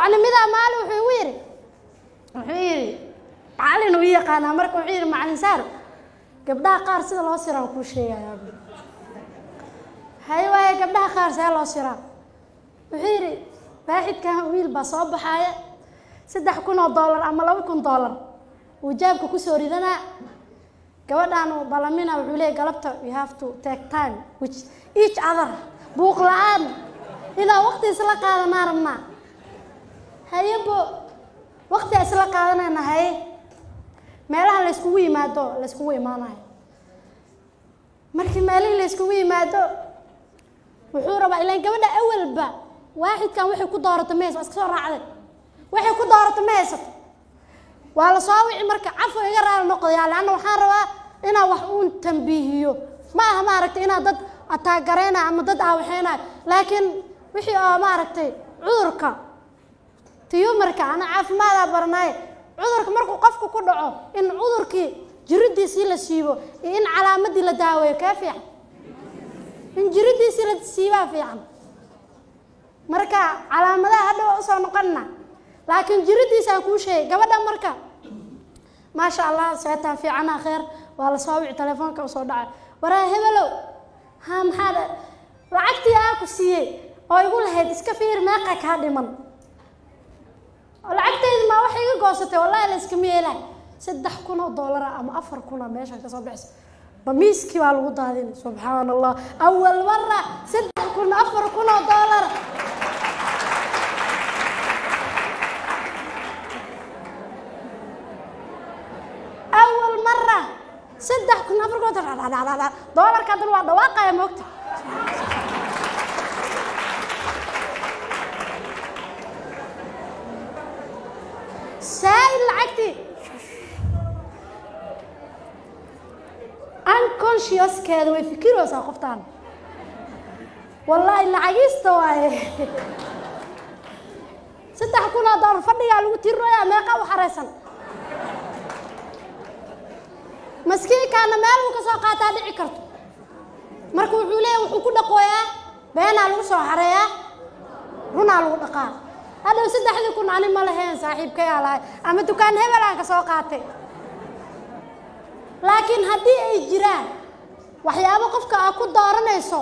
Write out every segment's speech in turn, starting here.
يعني ماذا ماله وحويري علي نوية قانا مركو حويري مع الإنسان قبلها قار سيدا الله سيرا وكل شيء يا ابني هاي واي قبلها قار سيدا الله سيرا وحويري واحد كان ويل بصوب حاجة $6 أما $2 وجابك كسوري ذنا gabadhan balamina wuxuu leeyahay galabta we have to take time which each other buuq la'aan ila waqti isla qaadanaa rabnaa haybo waqti isla qaadanayna hay meelaha la isku imaanayo markii meelaha la isku yimaado wuxuu rabaa ilaa gabadha awalba waaxidkan waxay ku doorato mees iska soo raacday waxay ku doorato mees waa la soo wici marka cafo iga raal noqday laana waxaan rabaa ina wax uun tanbiihiyo ma aha ma aragtay ina dad ataagareyna ama dad waxayna laakiin wixii ma aragtay cudurka tiyumarka ana caafimaad barnay cudurka markuu qofku ku dhaco in cudurkii jiridiisa la siibo in calaamadii la daaweeyo ka fiican in jiridiisa la siiba fiican marka calaamadaha hadhow soo noqonna laakiin jiridiisa aan ku sheegay gabadha marka ما شاء الله ساعتها في عنا خير والله صاوي تليفونك وصدع وراه هبلو هم هذا لعقتي أكو سيء أو يقول هيد إسكفير ما قاك هذا من لعقتي ما وحي قصته والله الإسكمية له $6 أم $4 ماشي كصبح بميسكي والوضع هذين سبحان الله أول مرة $6 $4 أول مرة $6 $4 كان الوضع واقع يا موقت سائل لعقتي unconscious كذا ويفكروا ساقفتان والله اللي عجزت واي $6 فدي على وتيرو يا ماقا وحرسن مسكين كان ماله كسو قاتا دحي كرتو marka wuxuu leeyahay wuxuu ku dhaqooyaa beena lagu soo xareeyaa runa lagu dhaqaa hada $3 ani ma lahayn saaxiibkay alaay ama dukaan hebel aan ka soo qaatay laakiin hadii ay jiraan waxyaabo qofka ku dooranayso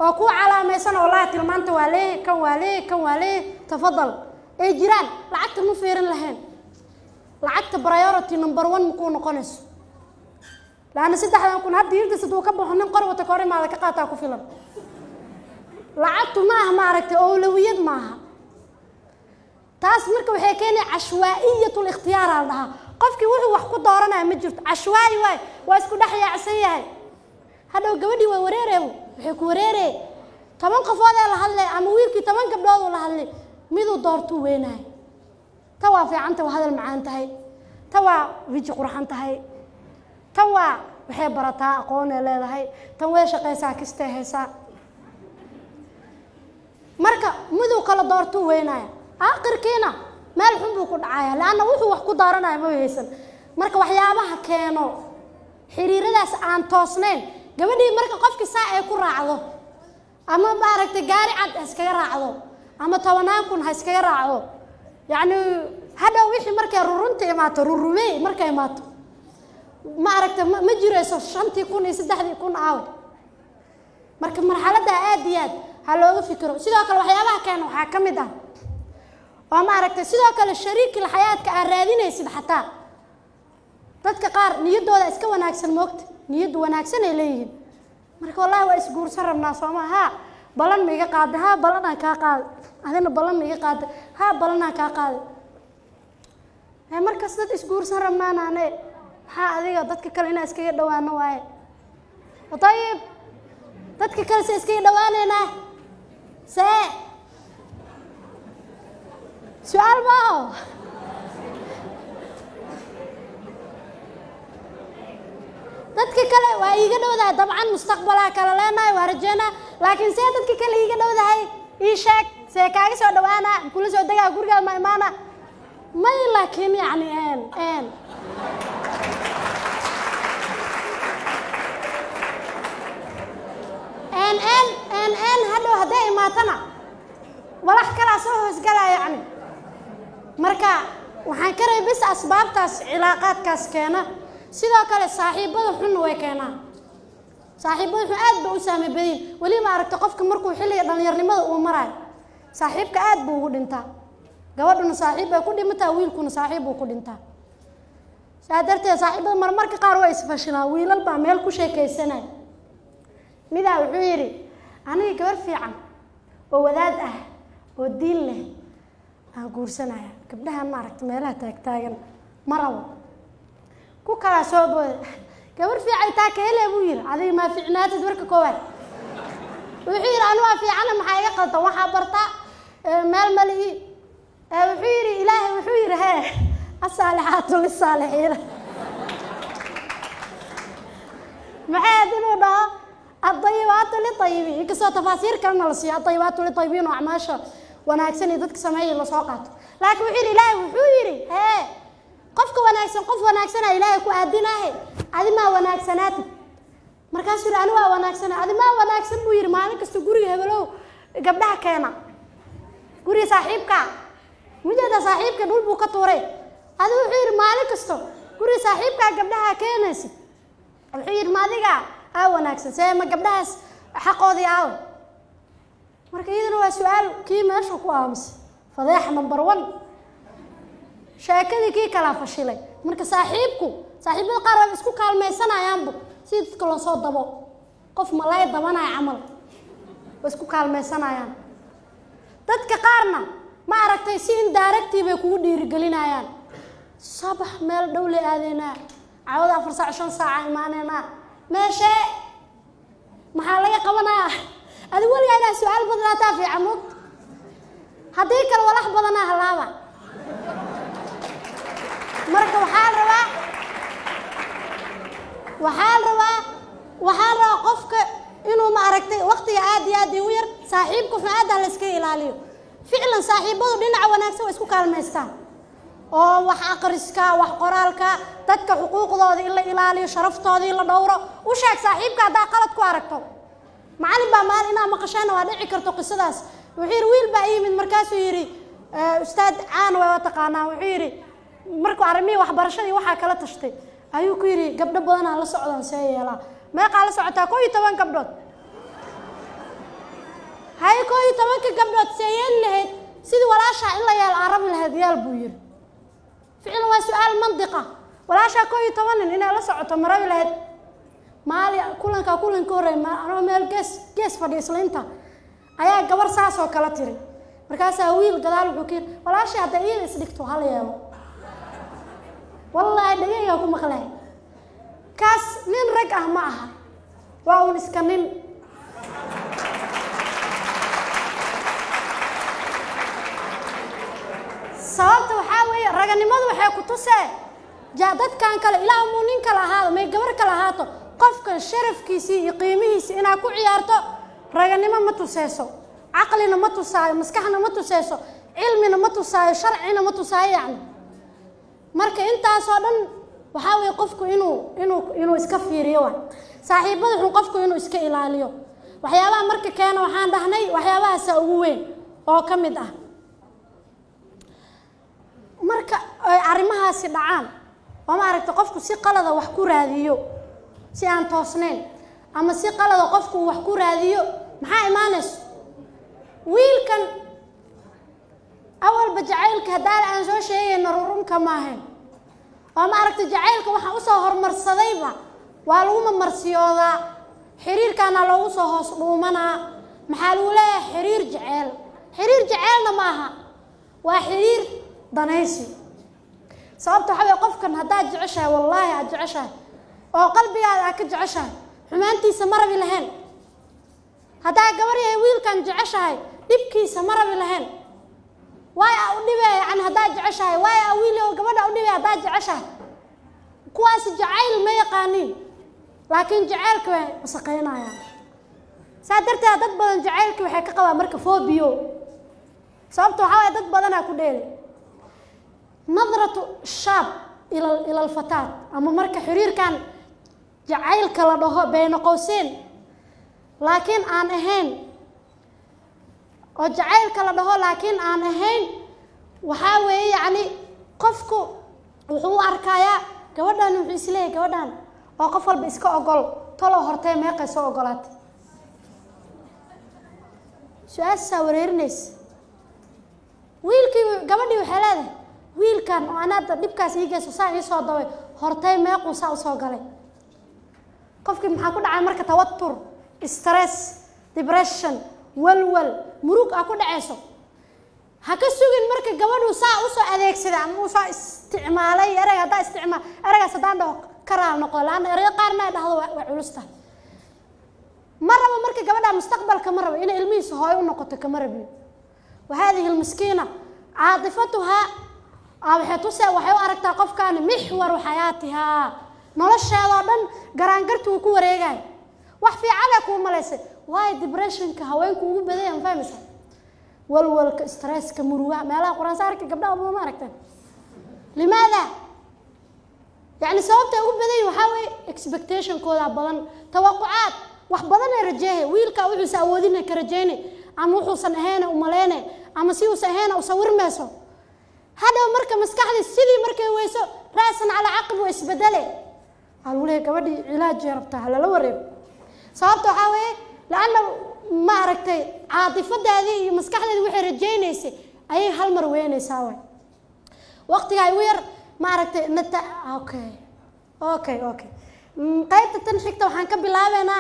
oo ku calaamaysan wallahi tilmaanta waa lee tafadal ay jiraan lacagta ma fiirin lahayn lacagta priority number 1 muku noqonayso لأن $6 هدي يرد صدق كبه حنين قروة تكاري ما ذاك قاطع كفيلم لعبت معها معركة أولويات معها تاس مركب وحكينا عشوائية الاختيار عندها قفك وحكو دارنا مجرد عشوائي واي واسكو دحية عسية هذا جودي ووريره وحكو وريره تمن قفاضة لهالله عم ويركي تمن قبلاه لهالله ميدو دارتو وينها توا في عنته وهذا المعان تهي توا فيجي قرحان تهي توا waxay barataa aqoon ay leedahay tan way shaqeysaa kastay haysaa marka muduu kala doorto weynaya aakhirkiina meel xun buu ku dhacaya laana wuxuu wax ku daaranayo ma haysan marka waxyaabaha keeno xiriiradaas aan toosnayn gabadhii marka qofkii saa ay ku raacdo ama baaragtay gaari cad iskaga raacdo ama 10,000 iskaga raacdo yaani hada wixii markay rurunta imaato rurumay markay imaato ما أردت ما جريسو شنتي كوني $3 عاود مركب مرحلة عاديات هلو فكروا سيداك الوحيابها كانوا حاكم ده وما أردت سيداك الشريك الحياة كأرادين يصير حتى تذكر نيد ولا إسكوا وناكسن وقت نيد وناكسن إليه مركب والله وإسقور سر الناس وما ها بلن ميجا قاد ها بلنا كاقاد هذين بلن ميجا قاد ها بلنا كاقاد هاي مركز ده إسقور سر الناس أنا هذه dadka kale ina iskaga dhawaano waay طيب dadka kale iskaga dhawaanayna su'aal ma dadka kale waa iga dhawdaa dabcan mustaqbalka kale leenahay warjeena laakiin dadka kale iga dhawdahay ii sheeg kaaga soo dhawaana kula soo dagaa guriga ma imaana ما لكن يعني هذا هداي ما تنا ولا حكلا سوه سجلا يعني marka waxaan ka reebay bis asbaabtaas cilaaqaadkaas keena sidoo kale saaxiibada xun way keenaan saaxiibada xun aad buu u saameyn badan wali ma aragto qofka markuu xilliga dhalinyarnimada uu maray saaxiibka aad buu ugu dhintaa gabadhuna saaxiib ay ku dhimataa wiilkuna saaxiib uu ku dhintaa saadartee saaxiibada marmarka qaar way isfashilaan wiilal baa meel ku sheekaysanay midaa wuxuu yiri aniga gabar fiican oo wadaad ah oo diin leh aan guursanaya gabdhaha ma aragto meelaha taagtaagan maraw ku kala soo bood gabar fiican taa keele buu yiri adiga ma fiicnaatid marka koowaad wuxuu yiri anu waa fiican maxay iga qaldan waxa barta meel mali wuxuu yiri ilaahay wuxuu yiri hee asaalixaatu lisaalixiin maxay inuu dhaho الطيبات للطيبين كسو تفاسير كلنا لسي الطيبات للطيبين وعماشة وناكسن يدك سمعي اللي سوقات لكن وحيري لا وحيري هي قفك وناكسن قف وناكسن إلهي كو أدينا هي هذه ما وناكسنات مركز سوري أنواع وناكسن هذه ما وناكسن بوير مالك استقوري هبلو قبلها كينا قوري صاحبك مجد صاحبك نقول بوكتوري هذا وحير مالك استو قوري صاحبك قبلها كيناسي الحير مالك wanaagsan seema gabdhaas xaqoodii aaw marka iyaduna waa su'aal kii meesha ku aamus fadeex number 1 sheekadii kii kala fashilay marka saaxiibada qaar way isku kaalmeysanayaan si dadka loo soo dabo qof malay dabanay amal way isku kaalmeysanayaan dadka qaarna ma aragtay si indirective ay kugu dhiirigelinayaan sabax meel dawle aadayna caawada 4 saac 5 saac imaanayna ماشي محلية قبنا هذا ولي أنا سؤال بدنا تافي عمود هذيك الولاح بدنا هلاوة مركب وحال روا قفك إنه ما أركتي وقتي عادي وير صاحبك في هذا الاسكي لاليو فعلا صاحبه لنا وناكسه واسكو كالمستان oo wax aqriska wax qoraalka dadka xuquuqdooda ila ilaaliyo sharaftooda ila dhowro u sheeg saaxiibka hadaa qalad ku aragto macallin baa maal inaa maqashana waa dhici karto qisadaas wuxuu wiil baa yimid markaas uu yiri ustaad caan waa taqaanaa wuxuu yiri markuu arrimii waxbarashadii waxa kala tashtay ayuu ku yiri gabdho badan aan la socdaan seeyela meeqa la socotaa 12 gabdhood hay 12 gabdhood seeyeen lahayd sidii walaasha in la yeel arab lahayd yaal buu yiri فعلا وسؤال منطقة ولا شيء كوي تمنن إن الله سعته مرة لهاد مالي كلن كوري ما أنا مال جس فدي سلنتا أيا جبر ساس وكلا تري مركز أويل قدال وكير ولا شيء هذا إيه صدقته هاليوم والله دقيقة يكون مخلاه كاس نين رجع معها وأول إسكانين sababta waxa weeye raganimadu waxay ku tusay jaadad kan kale ilaa muunin kala ahaado may gabar kala ahaato qofka sharafkiisa iyo qiimihiisa ina ku ciyaarto raganimo ma tusayso aqlina ma tusaayo maskaxna ma tusayso cilmina ma tusaayo sharcina ma tusaayo yani marka intaas oo dhan waxa weeye qofku inuu iska fiiriyo saaxiibada xun qofku inuu iska ilaaliyo waxyaabaha marka keena waxaan dhahnay waxyaabahaas ugu weyn oo kamid ah marka ay arimahaasi dhacaan oo ma aragto qofku si qalad wax ku raadiyo si aan toosneen ama si qalad qofku wax ku raadiyo maxaa imaanayso wiilkan awal bajacaylka hadaa aan soo sheegayno rurunka ma ahayn oo ma aragto jacaylka waxa u soo hormarsadayba waa lagu marsiyooda xiriirkana loogu soo hoos dhuumanaa maxaa lagu leeyahay xiriir jacaylna maaha waa xiriir danaysi sababta waxa qofkan hadaa jeceshahay wallahi aad jeceshahay oo qalbigaaga ka jeceshahay xumaantiisa marabi lahayn hadaa gabar yahay wiilkan jeceshahay dibkiisa marabi lahayn way u dhibay aan hadaa jeceshahay way wiil oo gabadha u dhibay hadaa jeceshahay kuwaas jacayl ma yaqaanin laakiin jacaylka way wasaqeynayaan saadartaa dad badan jacaylka waxay ka qabaan marka phobia sababta waxa dad badan ku dheelay نظرة الشاب إلى الفتاة أما مركز حرير كان جعيل كلا بين قوسين لكن أنا هين وجعيل كلا لكن أنا هين وحاول يعني qofku wuxuu arkayaa gabadhan wuxuu isleeyahay gabadhan oo qof walba iska ogol talo hortay meeqay soo ogolaatay su'aasha wareerinays wiilkii gabadhii waxay leedahay wiilkan oo anaad dibkaas iigeeso saa ii soo daway hortay meequu saa u soo galay qofkii maxaa ku dhacay marka tawatur stress depression walwal murug ku dhacayso ha ka sugin marka gabadhu saa u soo adeegsada ama u soo isticmaalay erayga isticmaal erayga sadaan dhaw karaal noqdo laan erayga qaarna dhahdo waa culusta maraba marka gabadha mustaqbalka maraba in ilmihiisa hooyo u noqoto kama rabiyo وهذه المسكينة عاطفتها waxay u aragtaa qofkan mixwar xayaatiha nolosheeda dhan garaangartu ku wareegay wax fiican ku maleysay way depressionka haweenku ugu badayaan fahmaysa walwalka stresska muruga meelaha quraan saarka gabdhaha ma aragtaan limaada yani sababta ugu baday waxa way expectation kooda badan tawaqucaad wax badan ay rajeeyay wiilka wuxuu sawoodina ka rajeeyay ama wuxuu san ahayn u maleynay ama si uu sahayn u sawirmayso هذا مركب مسكحي السيدي مركب ويسو راسا على عقب ويسبدله قالوا لي كبدي علاج جربتها على الوريب صابته حاوي لانه ما عرفتي عاطفه هذه مسكحي وحي رجينيسي اي هالمر وينيساوي وقتي هاي وير ما عرفتي نت اوكي قيبت تنحكته waxaan ka bilaabeena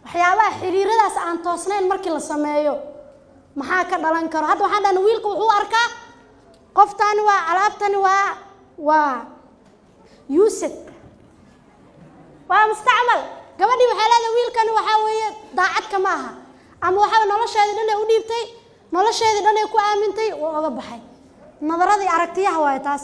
waxyaabaha xiriiradaas aan toosnayn markii la sameeyo maxaa ka dhalan karo hadda waxaan dhan wiilku wuxuu arkaa qoftani waa alaabtani waa yuusad waa mustacmal gabadhii waxay leedahay wiilkani waxa weeye daacad kama aha ama waxa nolosheeda dhan ay u dhiibtay nolosheeda dhan ay ku aamintay oo uga baxay nadaradii aragtiyaha waa taas